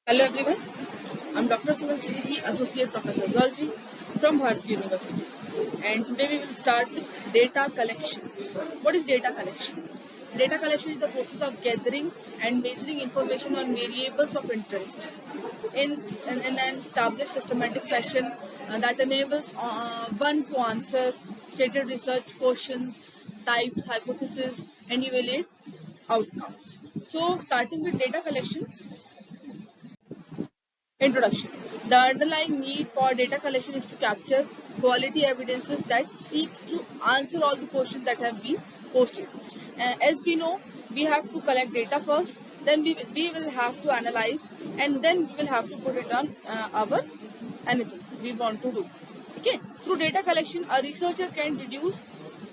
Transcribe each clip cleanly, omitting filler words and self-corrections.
Hello everyone, I'm Dr. Sunil Siddiqui, Associate Professor Zoology from Bharati University, and today we will start with data collection. What is data collection? Data collection is the process of gathering and measuring information on variables of interest in an established systematic fashion that enables one to answer stated research questions, types, hypotheses, and evaluate outcomes. So starting with data collection. Introduction. The underlying need for data collection is to capture quality evidences that seeks to answer all the questions that have been posted. As we know, we have to collect data first, then we will have to analyze, and then we will have to put it on our anything we want to do. Okay. Through data collection, a researcher can deduce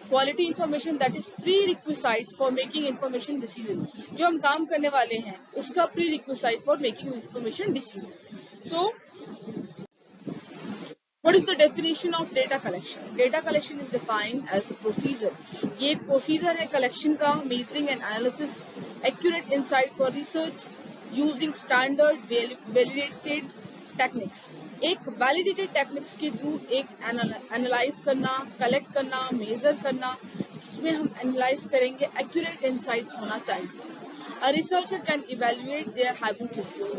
quality information that is prerequisites for making information decision. जो हम काम करने वाले हैं उसका prerequisite for making information decision. So what is the definition of data collection? Data collection is defined as the procedure. ये एक procedure है collection का, measuring and analysis accurate insight for research using standard validated techniques. एक validated techniques के through एक analyse करना, collect करना, measure करना, जिसमें हम एनालाइज करेंगे एक्यूरेट इनसाइट्स होना चाहिए. A researcher can evaluate their hypothesis.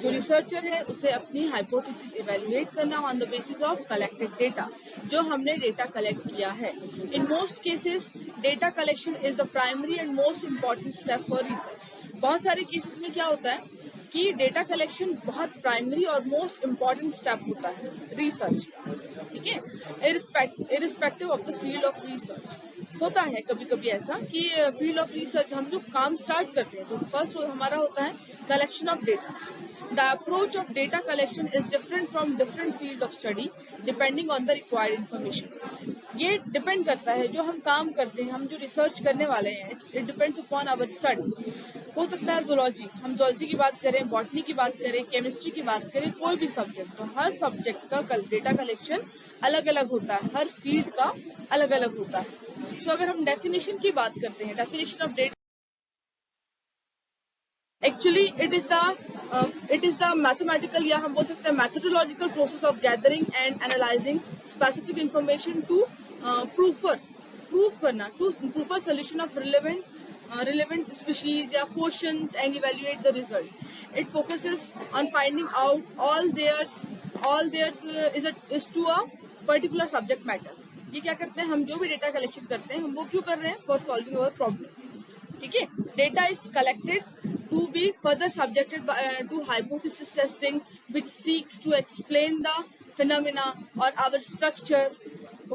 जो रिसर्चर है उसे अपनी हाइपोथेसिस इवेल्युएट करना on the basis of collected data, जो हमने डेटा कलेक्ट किया है. In most cases data collection is the primary and most important step for research. बहुत सारे केसेस में क्या होता है कि डेटा कलेक्शन बहुत प्राइमरी और मोस्ट इम्पॉर्टेंट स्टेप होता है रिसर्च का. ठीक है, irrespective of the field of research. होता है कभी कभी ऐसा कि फील्ड ऑफ रिसर्च हम लोग काम स्टार्ट करते हैं तो फर्स्ट हमारा होता है collection of data. The approach of data collection is different from different field of study depending on the required information. ये डिपेंड करता है जो हम काम करते हैं, हम जो रिसर्च करने वाले हैं, it depends upon our study. हो सकता है जूलॉजी, हम जूलॉजी की बात करें, बॉटनी की बात करें, केमिस्ट्री की बात करें, कोई भी सब्जेक्ट, तो हर सब्जेक्ट का डेटा कलेक्शन अलग अलग होता है, हर फील्ड का अलग अलग होता है. सो अगर हम डेफिनेशन की बात करते हैं, definition of data actually it is the mathematical या हम बोल सकते हैं methodological process of gathering and analysing specific information to proof solution of relevant species या questions and evaluate the result. It focuses on finding out all theirs is to a particular subject matter. ये क्या करते हैं, हम जो भी data collection करते हैं हम वो क्यों कर रहे हैं, फॉर सॉल्विंग अवर प्रॉब्लम. ठीक है. Data is collected to be further subjected to hypothesis testing which seeks to explain the phenomena or our structure.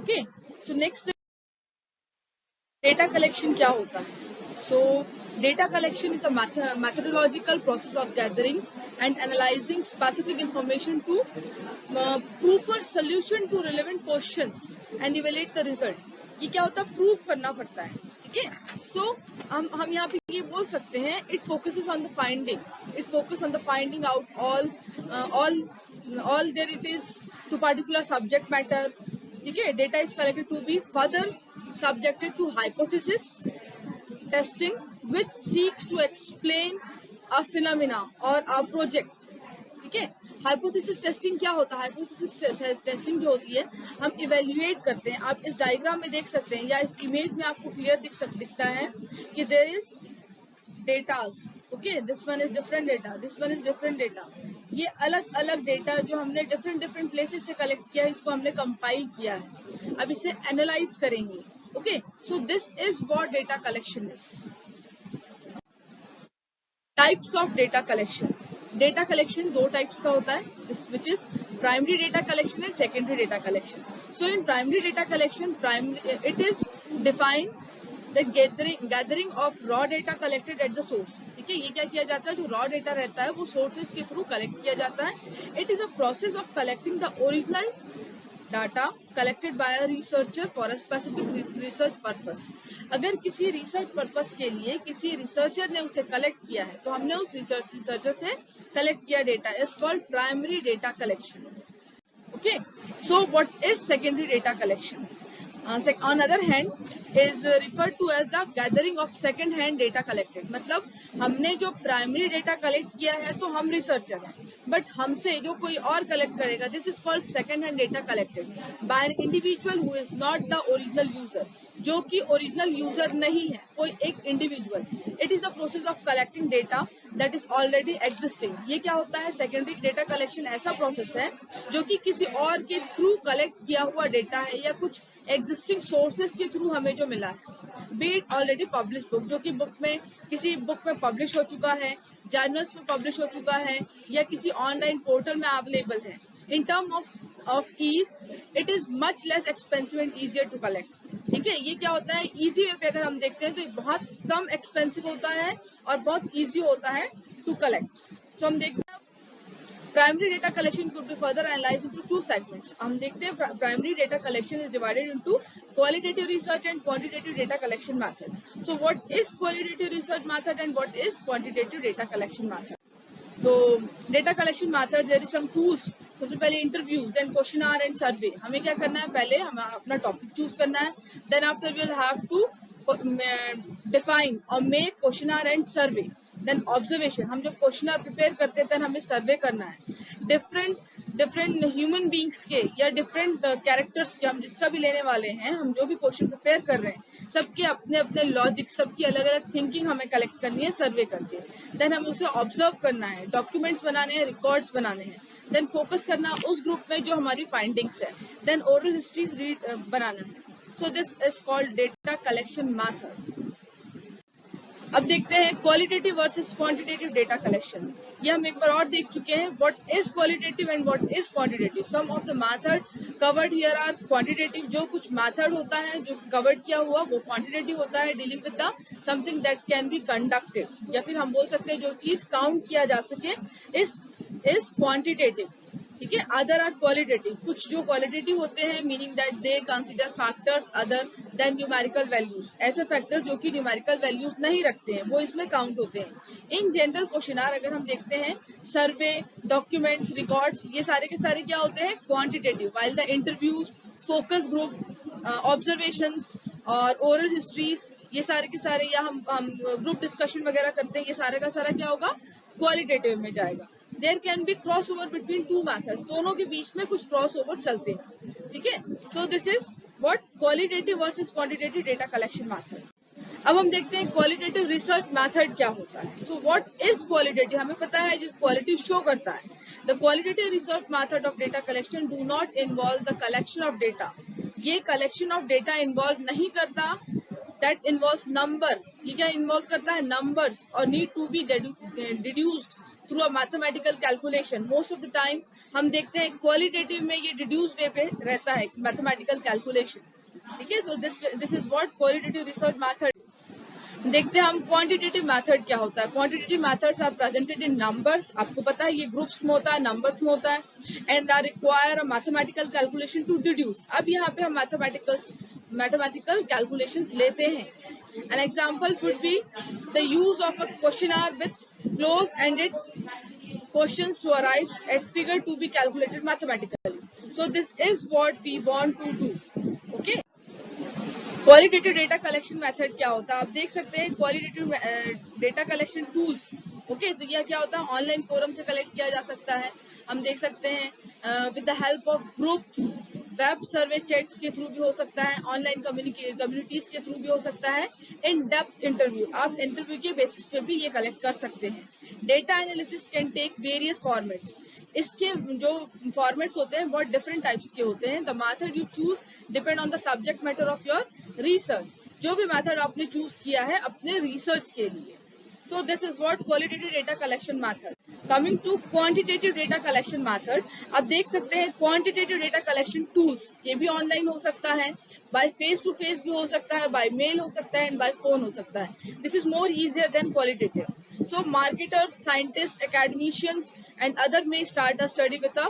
Okay, so next data collection क्या होता है. So data collection is a methodological process of gathering and analyzing specific information to prove a solution to relevant questions and evaluate the result. ये क्या होता है, proof करना पड़ता है. ठीक है. सो हम यहाँ पे ये बोल सकते हैं it focuses on the finding out all there it is to particular subject matter. ठीक है. Data is collected to be further subjected to hypothesis testing which seeks to explain a phenomena or a project. ठीक है. Hypothesis testing क्या होता है, hypothesis testing जो होती है हम इवेल्युएट करते हैं. आप इस डायग्राम में देख सकते हैं या इस इमेज में आपको क्लियर दिखता है कि there is datas. Okay, this one is different data, this one is different data. ये अलग अलग डेटा जो हमने डिफरेंट प्लेसेस से कलेक्ट किया है, इसको हमने कंपाइल किया है. अब इसे एनालाइज करेंगे. Okay, so this is what data collection is. Types of data collection. Data collection दो टाइप्स का होता है, which is primary data collection and secondary data collection. So in primary data collection it is defined the gathering of raw data collected at the source. ठीक है. ये क्या किया जाता है, जो रॉ डेटा रहता है वो सोर्सेज के थ्रू कलेक्ट किया जाता है. It is a process of collecting the original data collected by a researcher for a specific research purpose. अगर किसी रिसर्च पर्पस के लिए किसी रिसर्चर ने उसे कलेक्ट किया है तो हमने उस रिसर्चर से कलेक्ट किया data is called primary data collection. Okay, so what is secondary data collection? On other hand, is referred to as the gathering of second hand data collected. मतलब हमने जो प्राइमरी डेटा कलेक्ट किया है तो हम researcher हैं, but हमसे जो कोई और कलेक्ट करेगा, this is called second hand data collected by an individual who is not the original user, जो कि ओरिजिनल यूजर नहीं है, कोई एक individual. It is the process of collecting data that is already existing. ये क्या होता है? सेकेंडरी डेटा कलेक्शन ऐसा प्रोसेस है जो कि किसी और के थ्रू कलेक्ट किया हुआ डेटा है या कुछ एग्जिस्टिंग सोर्सेज के थ्रू हमें जो मिला है. B it already publish book, जो कि बुक में किसी बुक में पब्लिश हो चुका है, जर्नल्स में पब्लिश हो चुका है, या किसी ऑनलाइन पोर्टल में अवेलेबल है. In term of ease, it is much less expensive and easier to collect. ठीक है, ये क्या होता है? इजी वे पे अगर हम देखते हैं तो बहुत कम एक्सपेंसिव होता है और बहुत इजी होता है टू कलेक्ट. तो हम देखते हैं primary data collection could be further analyzed into two segments. हम देखते हैं primary data collection is divided into qualitative research and quantitative data collection method. So what is qualitative research method and what is quantitative data collection method? तो data collection method, there is some tools. सबसे पहले interviews, then questionnaire and survey. हमें क्या करना है? पहले हमें अपना टॉपिक चूज करना है, then after we will have to define और make questionnaire and survey. Then observation, हम जब क्वेश्चनर प्रिपेयर करते हैं देन हमें सर्वे करना है. डिफरेंट ह्यूमन बींग्स के या डिफरेंट कैरेक्टर्स के हम जिसका भी लेने वाले हैं, हम जो भी क्वेश्चन प्रिपेयर कर रहे हैं, सबके अपने अपने लॉजिक, सबकी अलग अलग थिंकिंग हमें कलेक्ट करनी है सर्वे करके. देन हमें उसे ऑब्जर्व करना है, डॉक्यूमेंट्स बनाने हैं, रिकॉर्ड्स बनाने हैं. देन फोकस करना उस ग्रुप में जो हमारी फाइंडिंग्स है. देन ओरल हिस्ट्रीज रीड बनाना है. So this is called data collection method. अब देखते हैं qualitative versus quantitative data collection. ये हम एक बार और देख चुके हैं. What is qualitative and what is quantitative. Some of the method covered here are quantitative. जो कुछ मेथड होता है जो कवर्ड किया हुआ वो क्वांटिटेटिव होता है, dealing with the something that can be conducted, या फिर हम बोल सकते हैं जो चीज काउंट किया जा सके इज क्वांटिटेटिव. ठीक है, अदर आर क्वालिटेटिव. कुछ जो क्वालिटेटिव होते हैं, meaning that they consider factors other than numerical values. ऐसे फैक्टर्स जो कि न्यूमेरिकल वैल्यूज नहीं रखते हैं वो इसमें काउंट होते हैं. इन जनरल क्वेश्चनर अगर हम देखते हैं, सर्वे, डॉक्यूमेंट्स, रिकॉर्ड्स, ये सारे के सारे क्या होते हैं? Quantitative. While the interviews, focus group, observations और ओरल हिस्ट्रीज, ये सारे के सारे, या हम ग्रुप डिस्कशन वगैरह करते हैं, ये सारे का सारा क्या होगा? क्वालिटेटिव में जाएगा. There can be cross over between two methods. दोनों के बीच में कुछ क्रॉस ओवर चलते हैं. ठीक है, so this is what qualitative versus quantitative data collection method. अब हम देखते हैं क्वालिटेटिव रिसर्च मैथड क्या होता है. So what is qualitative? हमें पता है जो क्वालिटी शो करता है. The qualitative research method of data collection do not involve the collection of data. ये कलेक्शन ऑफ डेटा इन्वॉल्व नहीं करता. That involves number. ये क्या इन्वॉल्व करता है? नंबर्स, और need to be deduced through a mathematical calculation. Most of the time हम देखते हैं क्वालिटेटिव में ये डिड्यूस वे पे रहता है, मैथमेटिकल कैलकुलेशन. ठीक है, so this is what qualitative research method. देखते हैं हम क्वांटिटेटिव मैथड क्या होता है. Quantitative methods are presented in numbers. आपको पता है ये ग्रुप्स में होता है, नंबर्स में होता है. And are require a mathematical calculation to deduce. अब यहाँ पे हम मैथमेटिकल कैलकुलेशंस लेते हैं. An example would be the use of a questionnaire with close-ended questions to arrive at figure to be calculated mathematically. So this is what we want to do. Okay. Qualitative data collection method क्या होता है? आप देख सकते हैं qualitative data collection tools. Okay, तो यह क्या होता है? ऑनलाइन फोरम से कलेक्ट किया जा सकता है. हम देख सकते हैं with the help of groups, web survey chats के थ्रू भी हो सकता है, ऑनलाइन कम्युनिटीज के थ्रू भी हो सकता है. इन डेप्थ इंटरव्यू, आप इंटरव्यू के बेसिस पे भी ये कलेक्ट कर सकते हैं. Data analysis can take various formats. इसके जो फॉर्मेट्स होते हैं बहुत डिफरेंट टाइप्स के होते हैं. The method you choose depend on the subject matter of your research. जो भी मेथड आपने चूज किया है अपने रिसर्च के लिए. So this is what qualitative data collection method. Coming to quantitative data collection method, आप देख सकते हैं quantitative data collection tools. ये भी ऑनलाइन हो सकता है, by face to face भी हो सकता है, by mail हो सकता है, and by phone हो सकता है. This is more easier than qualitative. So marketers, scientists, academicians and other may start a study with a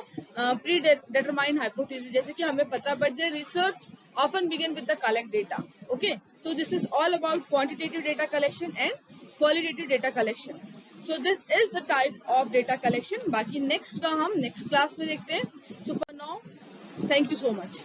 predetermined hypothesis. जैसे कि हमें पता, but their research often begin with the collect data. Okay, so this is all about quantitative data collection and qualitative data collection. So this is the type of data collection. बाकी next का हम next class में देखते हैं. So for now, thank you so much.